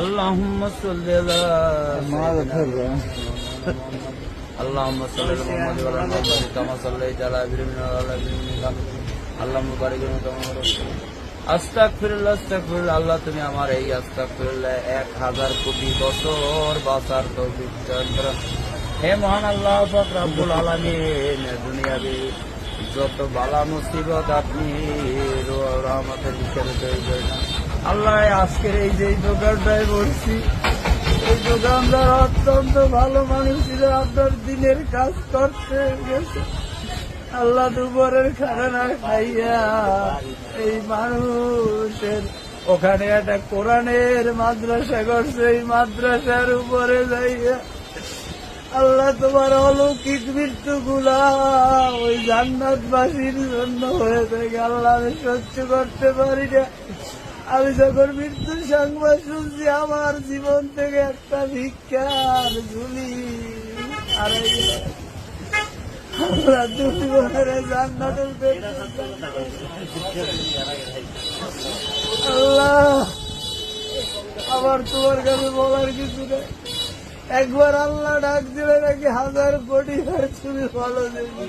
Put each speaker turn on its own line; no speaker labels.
اللهم صل على اللهم صل على محمد وعلى ال محمد كما صليت على ابراهيم وعلى ال ابراهيم اللهم بارك لنا كما باركت আস্তাগফিরুল্লাহ আস্তাগফিরুল্লাহ। আল্লাহ তুমি আমার এই আস্তাগফিরুল্লাহ 1000 কোটি বছর বাঁচার তৌফিক দান করো। হে মহান আল্লাহ পাক রব্বুল আলামিন, দুনিয়াবি যত বালা মুসিবত আপনি রহমতের ভিতরে তৈরি না। আল্লাহ আজকের এই যে দোকানটায় বলছি, এই দোকানদার অত্যন্ত ভালো মানুষ ছিল, আপনার দিনের কাজ করতে গেছে। আল্লাহ দুপুরের খানা খাইয়া এই মানুষের ওখানে একটা কোরআনের মাদ্রাসা করছে, এই মাদ্রাসার উপরে যাইয়া আল্লাহ তোমার অলৌকিক মৃত্যু গুলা ওই জান্নাতবাসীর জন্য হয়ে থাকে। আল্লাহ আমি সহ্য করতে পারি না। আমি যখন মৃত্যুর সংবাদ শুনছি, আমার জীবন থেকে একটা ভিক্ষার ঝুলি হারাই গেল। আল্লাহ তুমি মনে জান্নাতের আল্লাহ আবার তোমার কাছে বলার কিছু নেই। একবার আল্লাহ ডাক দিলে নাকি 1000 কোটি বার তুমি ভালো দেখি।